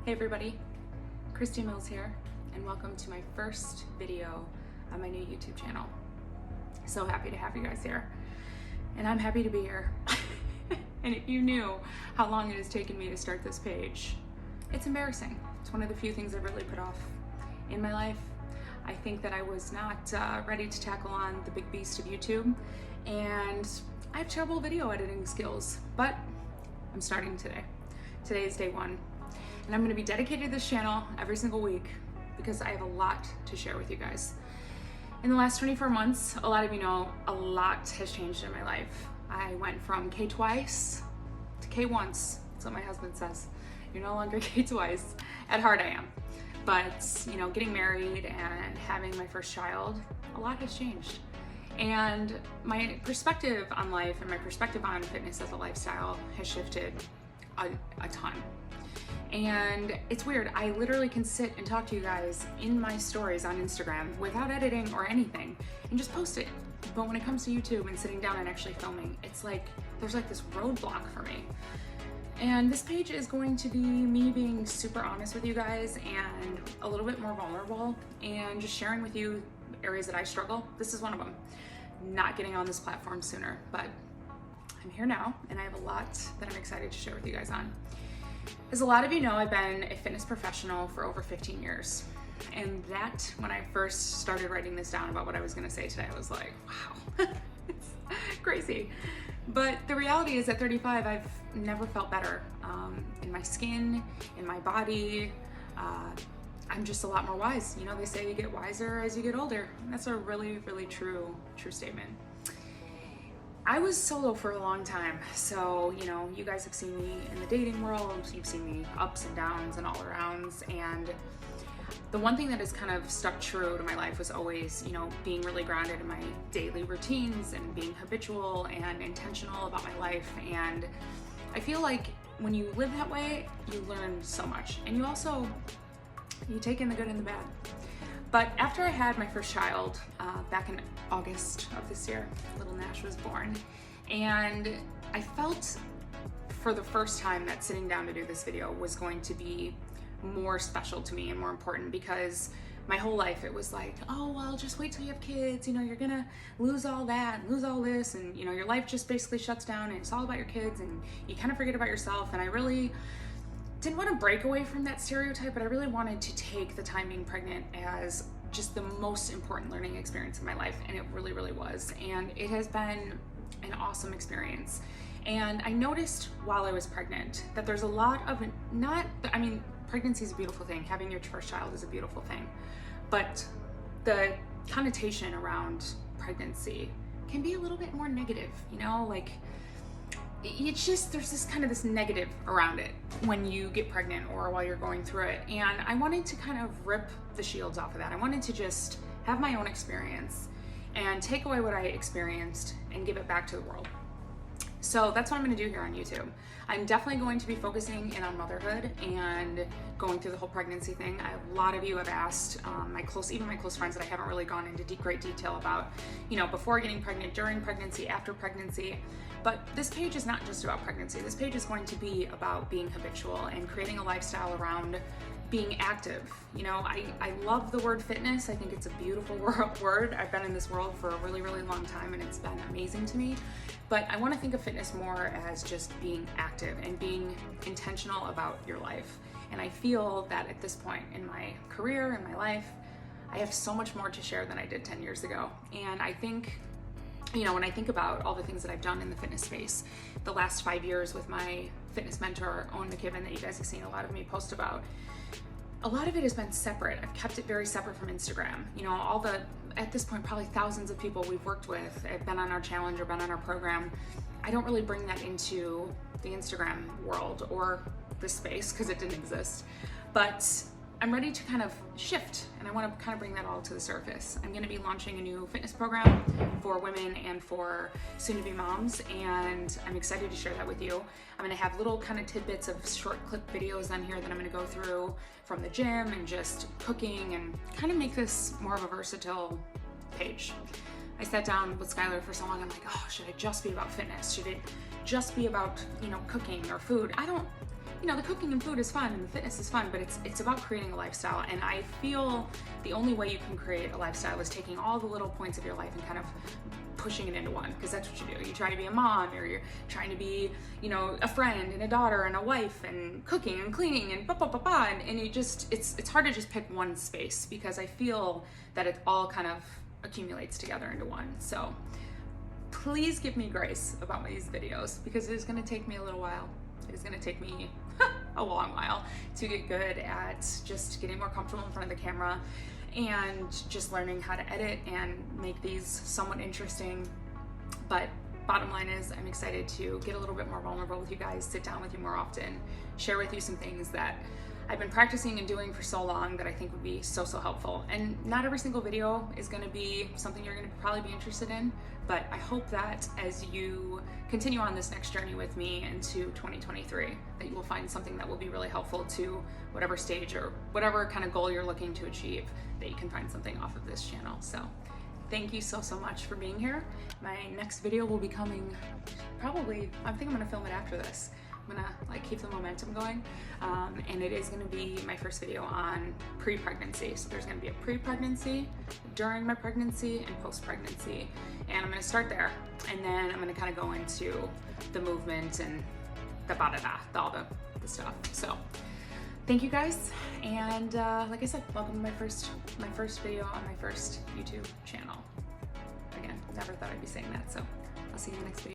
Hey everybody, Kristy Mills here, and welcome to my first video on my new YouTube channel. So happy to have you guys here, and I'm happy to be here. And if you knew how long it has taken me to start this page, it's embarrassing. It's one of the few things I've really put off in my life. I think that I was not ready to tackle on the big beast of YouTube, and I have terrible video editing skills, but I'm starting today. Today is day one. And I'm gonna be dedicated to this channel every single week because I have a lot to share with you guys. In the last 24 months, a lot of you know, a lot has changed in my life. I went from K twice to K once. That's what my husband says. You're no longer K twice. At heart I am. But, you know, getting married and having my first child, a lot has changed. And my perspective on life and my perspective on fitness as a lifestyle has shifted a ton. And it's weird, I literally can sit and talk to you guys in my stories on Instagram without editing or anything and just post it. But when it comes to YouTube and sitting down and actually filming, it's like there's like this roadblock for me. And this page is going to be me being super honest with you guys and a little bit more vulnerable and just sharing with you areas that I struggle. This is one of them. Not getting on this platform sooner, but I'm here now and I have a lot that I'm excited to share with you guys on. As a lot of you know, I've been a fitness professional for over 15 years. And that, when I first started writing this down about what I was gonna say today, I was like, wow, it's crazy. But the reality is at 35, I've never felt better in my skin, in my body. I'm just a lot more wise. You know, they say you get wiser as you get older. And that's a really, really true statement. I was solo for a long time, so, you know, you guys have seen me in the dating world, you've seen me ups and downs and all arounds, and the one thing that has kind of stuck true to my life was always, you know, being really grounded in my daily routines and being habitual and intentional about my life. And I feel like when you live that way, you learn so much, and you take in the good and the bad. But after I had my first child, back in August of this year, little Nash was born, and I felt for the first time that sitting down to do this video was going to be more special to me and more important, because my whole life it was like, oh, well, just wait till you have kids, you know, you're gonna lose all that and lose all this, and you know, your life just basically shuts down and it's all about your kids and you kind of forget about yourself. And I really didn't want to break away from that stereotype, but I really wanted to take the time being pregnant as just the most important learning experience in my life, and it really, really was. And it has been an awesome experience. And I noticed while I was pregnant that there's a lot of pregnancy is a beautiful thing. Having your first child is a beautiful thing. But the connotation around pregnancy can be a little bit more negative, you know, like it's just, there's this negative around it when you get pregnant or while you're going through it. And I wanted to kind of rip the shields off of that. I wanted to just have my own experience and take away what I experienced and give it back to the world. So that's what I'm gonna do here on YouTube. I'm definitely going to be focusing in on motherhood and going through the whole pregnancy thing. A lot of you have asked, even my close friends, that I haven't really gone into great detail about, you know, before getting pregnant, during pregnancy, after pregnancy. But this page is not just about pregnancy. This page is going to be about being habitual and creating a lifestyle around being active. You know, I love the word fitness. I think it's a beautiful word. I've been in this world for a really, really long time and it's been amazing to me. But I want to think of fitness more as just being active and being intentional about your life. And I feel that at this point in my career, in my life, I have so much more to share than I did 10 years ago. And I think, you know, when I think about all the things that I've done in the fitness space, the last 5 years with my fitness mentor, Owen McKibben, that you guys have seen a lot of me post about, a lot of it has been separate. I've kept it very separate from Instagram. You know, at this point, probably thousands of people we've worked with have been on our challenge or been on our program. I don't really bring that into the Instagram world or this space because it didn't exist. But I'm ready to kind of shift, and I want to kind of bring that all to the surface. I'm going to be launching a new fitness program for women and for soon-to-be moms, and I'm excited to share that with you. I'm going to have little kind of tidbits of short clip videos on here that I'm going to go through from the gym and just cooking, and kind of make this more of a versatile page. I sat down with Skylar for so long, I'm like, oh, should it just be about fitness? Should it just be about, you know, cooking or food? you know, the cooking and food is fun and the fitness is fun, but it's about creating a lifestyle. And I feel the only way you can create a lifestyle is taking all the little points of your life and kind of pushing it into one, because that's what you do. You try to be a mom, or you're trying to be, you know, a friend and a daughter and a wife and cooking and cleaning and and you just, it's hard to just pick one space, because I feel that it all kind of accumulates together into one. So please give me grace about these videos, because it is going to take me a little while. It is going to take me a long while to get good at just getting more comfortable in front of the camera and just learning how to edit and make these somewhat interesting. But bottom line is, I'm excited to get a little bit more vulnerable with you guys, sit down with you more often, share with you some things that I've been practicing and doing for so long that I think would be so helpful. And not every single video is going to be something you're going to probably be interested in, but I hope that as you continue on this next journey with me into 2023, that you will find something that will be really helpful to whatever stage or whatever kind of goal you're looking to achieve, that you can find something off of this channel. So thank you so much for being here. My next video will be coming probably, I think I'm going to film it after this. I'm gonna like keep the momentum going, and it is gonna be my first video on pre-pregnancy. So there's gonna be a pre-pregnancy, during my pregnancy, and post-pregnancy, and I'm gonna start there, and then I'm gonna kind of go into the movement and all the stuff. So thank you guys, and like I said, welcome to my first video on my first YouTube channel. Again, never thought I'd be saying that, so I'll see you in the next video.